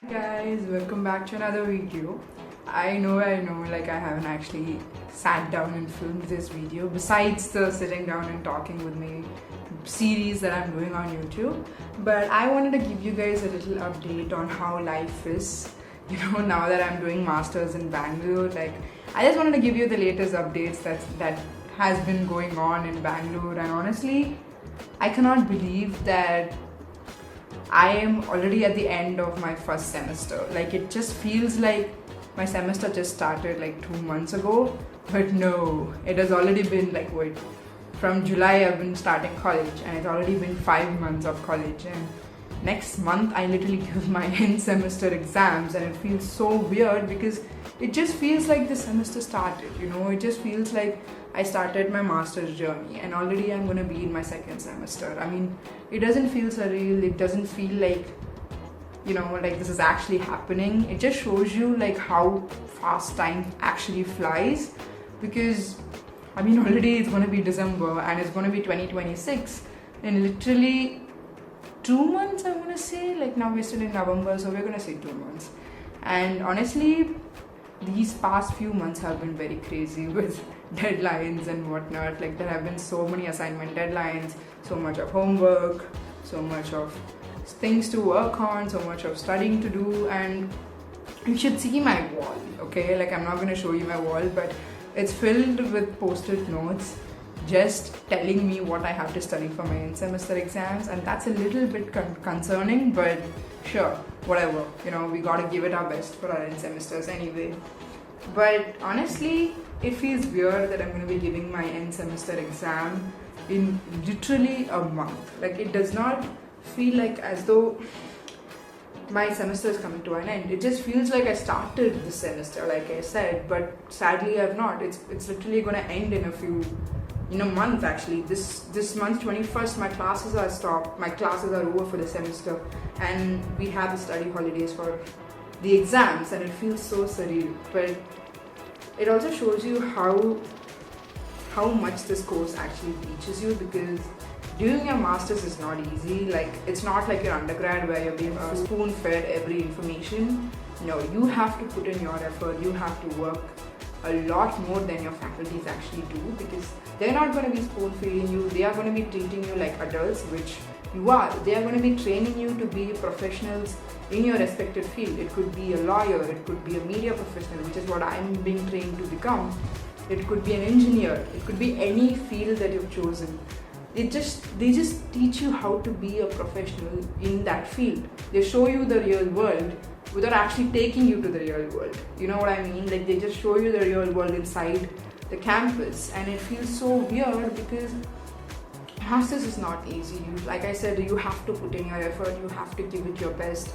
Guys, welcome back to another video. I know, like I haven't actually sat down and filmed this video besides the sitting down and talking with me series that I'm doing on YouTube. But I wanted to give you guys a little update on how life is, now that I'm doing masters in Bangalore. Like, I just wanted to give you the latest updates that has been going on in Bangalore, and honestly, I cannot believe that I am already at the end of my first semester. Like, it just feels like my semester just started like 2 months ago, but no, it has already been like, wait, from July I've been starting college, and it's already been 5 months of college, and next month I literally give my end semester exams, and it feels so weird because it just feels like the semester started, it just feels like I started my master's journey and already I'm going to be in my second semester. I mean, it doesn't feel surreal, it doesn't feel like, like this is actually happening. It just shows you like how fast time actually flies, because I mean, already it's going to be December and it's going to be 2026 in literally 2 months, I'm going to say. Like, now we're still in November, so we're going to say 2 months. And honestly, these past few months have been very crazy with deadlines and whatnot. Like, there have been so many assignment deadlines, so much of homework, so much of things to work on, so much of studying to do. And you should see my wall, okay? Like, I'm not going to show you my wall, but it's filled with post-it notes just telling me what I have to study for my end semester exams, and that's a little bit concerning, but sure, whatever, we gotta give it our best for our end semesters anyway. But honestly, it feels weird that I'm going to be giving my end semester exam in literally a month. Like, it does not feel like as though my semester is coming to an end. It just feels like I started the semester, like I said, but sadly I've not. It's literally going to end in a month. Actually, this month 21st, my classes are stopped, my classes are over for the semester, and we have the study holidays for the exams, and it feels so surreal. But it also shows you how much this course actually teaches you, because doing your masters is not easy. Like, it's not like your undergrad where you're being spoon fed every information. No, you have to put in your effort, you have to work a lot more than your faculties actually do, because they're not going to be spoon feeding you, they are going to be treating you like adults, which you are. They are going to be training you to be professionals in your respective field. It could be a lawyer, it could be a media professional, which is what I'm being trained to become. It could be an engineer, it could be any field that you've chosen. They just teach you how to be a professional in that field. They show you the real world without actually taking you to the real world. You know what I mean? Like, they just show you the real world inside the campus, and it feels so weird because masters is not easy. Like I said, you have to put in your effort, you have to give it your best,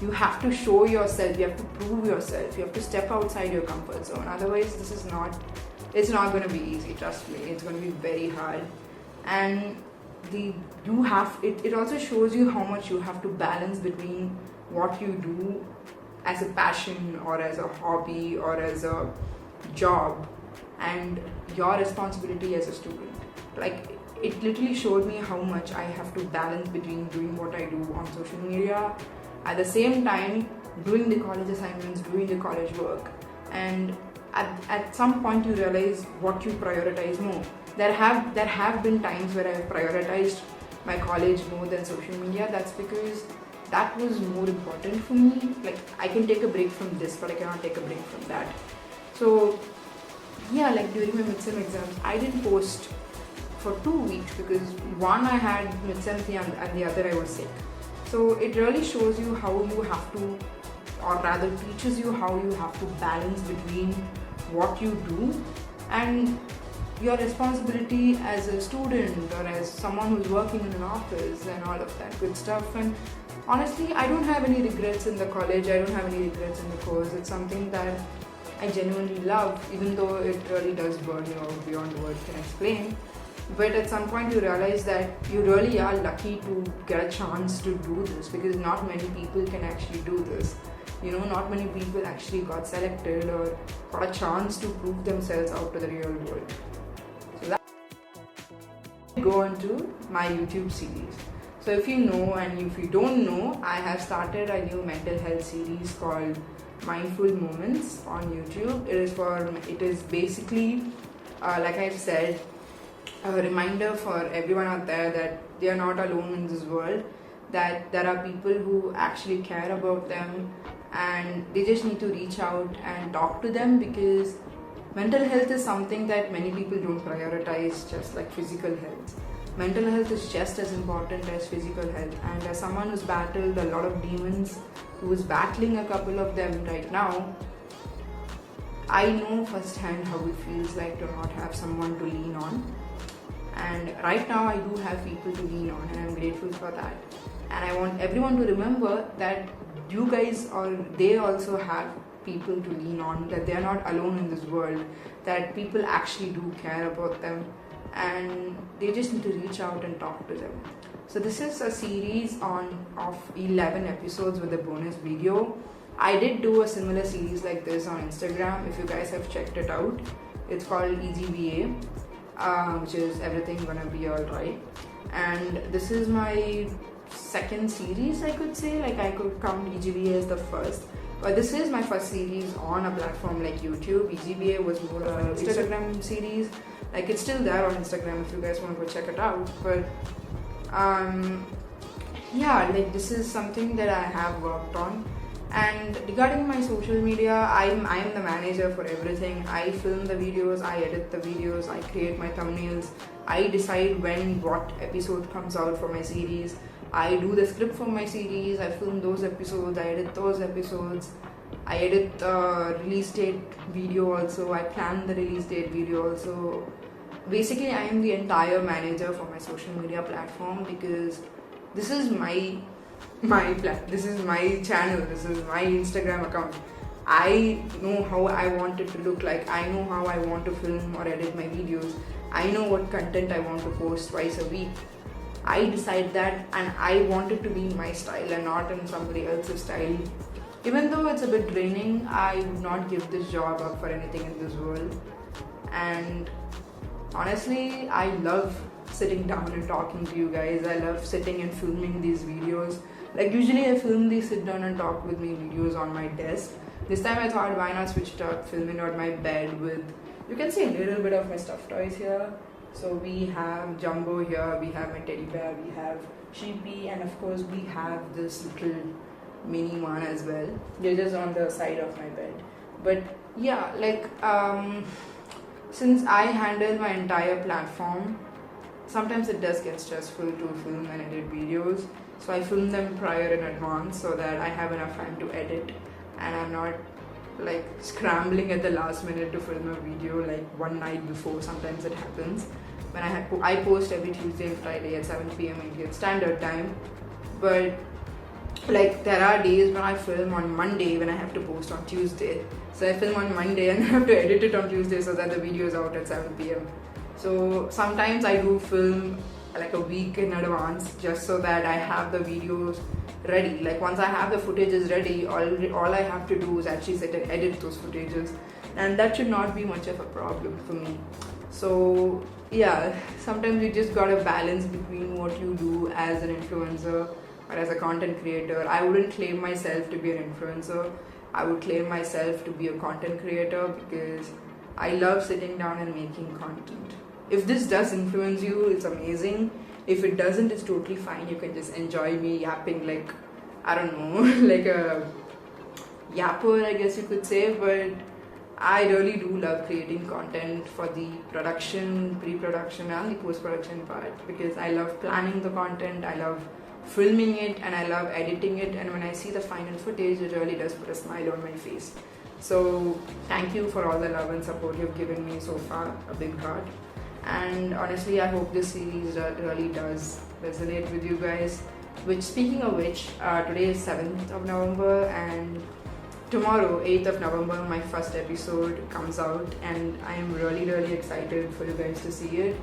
you have to show yourself, you have to prove yourself, you have to step outside your comfort zone. Otherwise, it's not going to be easy, trust me. It's going to be very hard. And it also shows you how much you have to balance between what you do as a passion or as a hobby or as a job and your responsibility as a student. Like, it literally showed me how much I have to balance between doing what I do on social media, at the same time doing the college assignments, doing the college work. And at some point you realize what you prioritize more. There have been times where I've prioritized my college more than social media. That's because that was more important for me. Like, I can take a break from this, but I cannot take a break from that. So yeah, like, during my midterm exams, I didn't post for 2 weeks because one, I had midterms and the other I was sick. So it really shows you how you have to, or rather teaches you how you have to balance between what you do and your responsibility as a student or as someone who's working in an office and all of that good stuff. And honestly, I don't have any regrets in the college, I don't have any regrets in the course. It's something that I genuinely love, even though it really does burn you out beyond words can explain. But at some point you realize that you really are lucky to get a chance to do this, because not many people can actually do this. Not many people actually got selected or got a chance to prove themselves out to the real world. So that go on to my YouTube series. So if you know and if you don't know, I have started a new mental health series called Mindful Moments on YouTube. It is basically, like I've said, a reminder for everyone out there that they are not alone in this world, that there are people who actually care about them, and they just need to reach out and talk to them, because mental health is something that many people don't prioritize, just like physical health. Mental health is just as important as physical health, and as someone who's battled a lot of demons, who is battling a couple of them right now, I know firsthand how it feels like to not have someone to lean on. And right now I do have people to lean on, and I'm grateful for that. And I want everyone to remember that you guys, or they also have people to lean on, that they are not alone in this world, that people actually do care about them, and they just need to reach out and talk to them. So this is a series of 11 episodes with a bonus video. I did do a similar series like this on Instagram, if you guys have checked it out. It's called EGVA, which is Everything Gonna Be Alright. And this is my second series, I could say. Like, I could count EGVA as the first, but this is my first series on a platform like YouTube. EGVA was more of an Instagram series. Like, it's still there on Instagram if you guys want to go check it out. But yeah, like, this is something that I have worked on. And regarding my social media, I'm the manager for everything. I film the videos, I edit the videos, I create my thumbnails, I decide when what episode comes out for my series. I do the script for my series, I film those episodes, I edit those episodes, I edit the release date video also, I plan the release date video also. Basically, I am the entire manager for my social media platform, because this is this is my channel, this is my Instagram account. I know how I want it to look like, I know how I want to film or edit my videos, I know what content I want to post twice a week. I decide that, and I want it to be my style and not in somebody else's style. Even though it's a bit draining, I would not give this job up for anything in this world. And honestly, I love sitting down and talking to you guys. I love sitting and filming these videos. Like, usually I film these sit down and talk with me videos on my desk. This time I thought, why not switch it up, film it on my bed with, you can see a little bit of my stuffed toys here. So we have Jumbo here, we have my teddy bear, we have Sheepy, and of course we have this little mini one as well. They're just on the side of my bed. But yeah, like, since I handle my entire platform, sometimes it does get stressful to film and edit videos. So I film them prior in advance so that I have enough time to edit, and I'm not like scrambling at the last minute to film a video like one night before. Sometimes it happens when I post every Tuesday and Friday at 7 p.m. Indian Standard Time. But like, there are days when I film on Monday when I have to post on Tuesday. So I film on Monday and I have to edit it on Tuesday so that the video is out at 7 p.m. So sometimes I do film like a week in advance, just so that I have the videos ready. Like, once I have the footages ready, all I have to do is actually sit and edit those footages, and that should not be much of a problem for me. So yeah, sometimes you just gotta balance between what you do as an influencer or as a content creator. I wouldn't claim myself to be an influencer. I would claim myself to be a content creator, because I love sitting down and making content. If this does influence you, it's amazing. If it doesn't, it's totally fine. You can just enjoy me yapping like, I don't know, like a yapper, I guess you could say. But I really do love creating content for the production, pre-production and the post-production part, because I love planning the content, I love filming it, and I love editing it. And when I see the final footage, it really does put a smile on my face. So thank you for all the love and support you've given me so far, a big heart. And honestly, I hope this series really does resonate with you guys. Which, speaking of which, today is 7th of November, and tomorrow, 8th of November, my first episode comes out, and I am really excited for you guys to see it.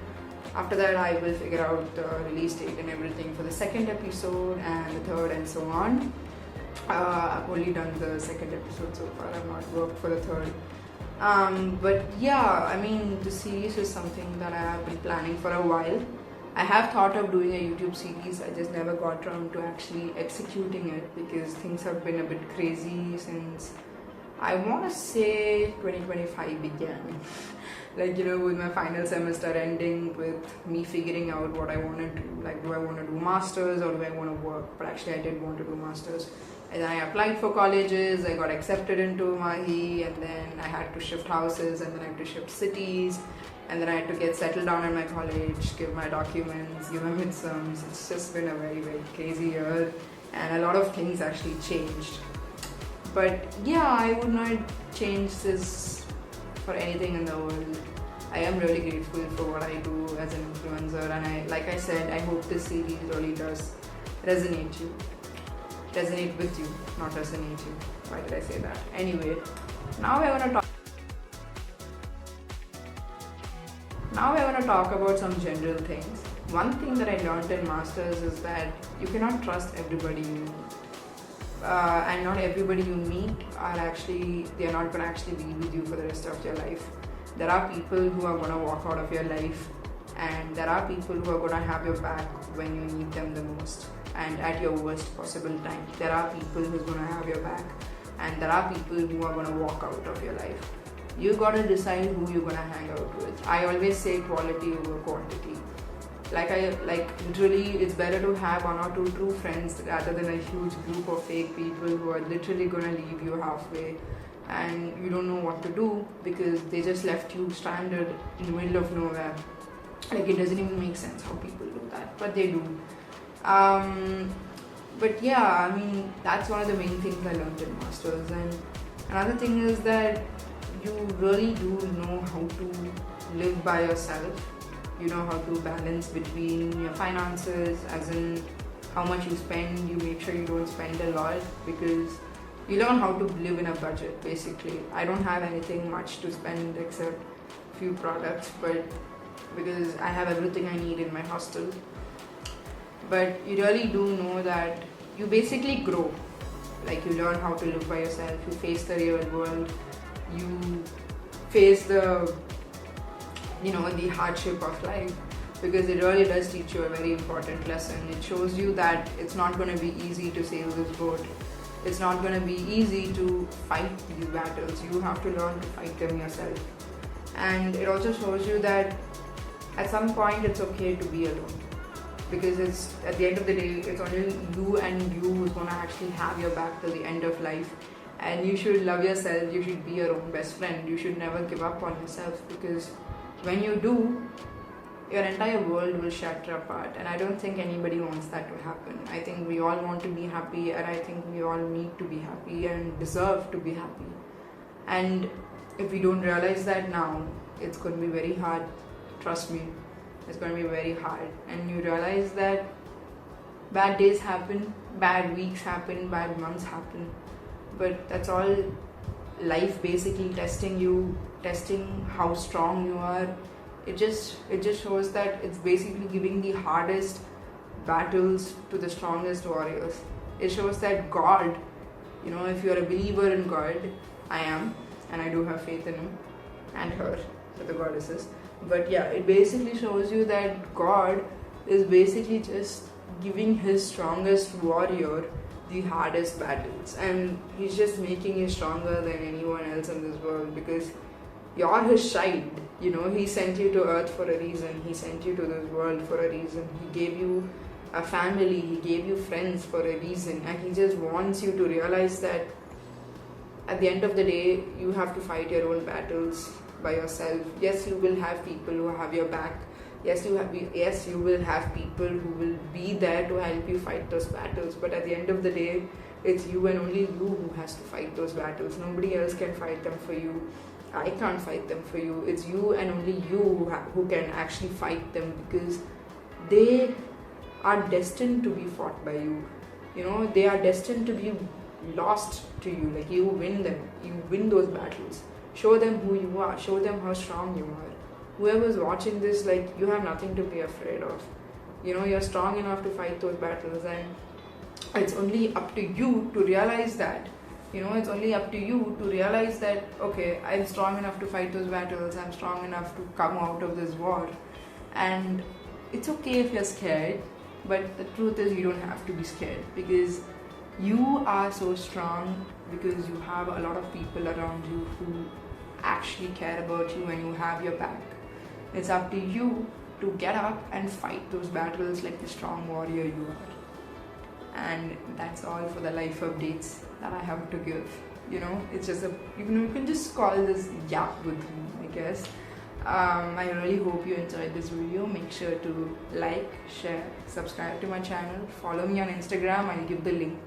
After that, I will figure out the release date and everything for the second episode and the third and so on. I've only done the second episode so far, I've not worked for the third. But yeah, I mean, the series is something that I have been planning for a while. I have thought of doing a YouTube series. I just never got around to actually executing it because things have been a bit crazy since I want to say 2025 began. Like, with my final semester ending, with me figuring out what I want to do. Like, do I want to do masters or do I want to work? But actually, I did want to do masters. And then I applied for colleges. I got accepted into Mahi, and then I had to shift houses, and then I had to shift cities. And then I had to get settled down in my college, give my documents, give my midterms. It's just been a very, very crazy year, and a lot of things actually changed. But yeah, I would not change this for anything in the world. I am really grateful for what I do as an influencer, and like I said, I hope this series really does resonate with you, not resonate you. Why did I say that? Anyway, now I want to talk about some general things. One thing that I learned in masters is that you cannot trust everybody you meet. And not everybody you meet they're not going to actually be with you for the rest of your life. There are people who are going to walk out of your life, and there are people who are going to have your back when you need them the most and at your worst possible time. There are people who's going to have your back, and there are people who are going to walk out of your life. You got to decide who you're going to hang out with. I always say quality over quantity. Literally, it's better to have one or two true friends rather than a huge group of fake people who are literally gonna leave you halfway and you don't know what to do because they just left you stranded in the middle of nowhere. Like, it doesn't even make sense how people do that, but they do. But yeah, I mean, that's one of the main things I learned in masters. And another thing is that you really do know how to live by yourself. You know how to balance between your finances, as in how much you spend. You make sure you don't spend a lot because you learn how to live in a budget, basically. I don't have anything much to spend except few products, but because I have everything I need in my hostel. But you really do know that you basically grow. Like, you learn how to live by yourself, you face the real world, you face the hardship of life, because it really does teach you a very important lesson. It shows you that it's not going to be easy to sail this boat. It's not going to be easy to fight these battles. You have to learn to fight them yourself. And it also shows you that at some point it's okay to be alone, because it's at the end of the day, it's only you and you who's going to actually have your back till the end of life. And you should love yourself. You should be your own best friend. You should never give up on yourself, because when you do, your entire world will shatter apart, and I don't think anybody wants that to happen. I think we all want to be happy, and I think we all need to be happy and deserve to be happy. And if we don't realize that now, it's going to be very hard. Trust me, it's going to be very hard. And you realize that bad days happen, bad weeks happen, bad months happen, but that's all life basically testing you, testing how strong you are. It just shows that it's basically giving the hardest battles to the strongest warriors. It shows that God, if you're a believer in God, I am, and I do have faith in him and her, the goddesses. But yeah, it basically shows you that God is basically just giving his strongest warrior the hardest battles, and he's just making you stronger than anyone else in this world, because you're his child. He sent you to earth for a reason. He sent you to this world for a reason. He gave you a family, he gave you friends for a reason, and he just wants you to realize that at the end of the day, you have to fight your own battles by yourself. Yes, you will have people who have your back. Yes, you will have people who will be there to help you fight those battles. But at the end of the day, it's you and only you who has to fight those battles. Nobody else can fight them for you. I can't fight them for you. It's you and only you who can actually fight them, because they are destined to be fought by you. They are destined to be lost to you. Like, you win them. You win those battles. Show them who you are. Show them how strong you are. Whoever's watching this, you have nothing to be afraid of. You're strong enough to fight those battles, and it's only up to you to realize that. It's only up to you to realize that, okay, I'm strong enough to fight those battles. I'm strong enough to come out of this war. And it's okay if you're scared, but the truth is you don't have to be scared, because you are so strong, because you have a lot of people around you who actually care about you and you have your back. It's up to you to get up and fight those battles like the strong warrior you are. And that's all for the life updates that I have to give. It's just you can just call this Yapppp with me, I guess. I really hope you enjoyed this video. Make sure to like, share, subscribe to my channel, follow me on Instagram. I'll give the link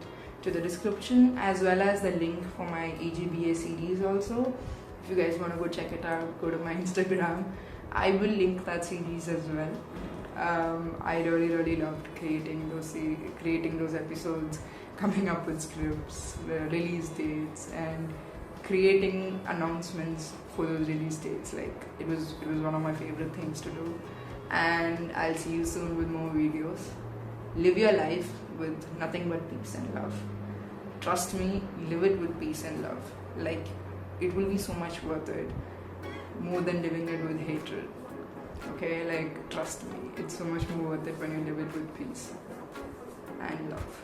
to the description, as well as the link for my AGBA series also. If you guys want to go check it out, go to my Instagram. I will link that series as well. I really loved creating those episodes, coming up with scripts, the release dates, and creating announcements for those release dates. Like it was one of my favorite things to do. And I'll see you soon with more videos. Live your life with nothing but peace and love. Trust me, live it with peace and love. Like, it will be so much worth it, more than living it with hatred. Okay, like, trust me, it's so much more worth it when you live it with peace and love.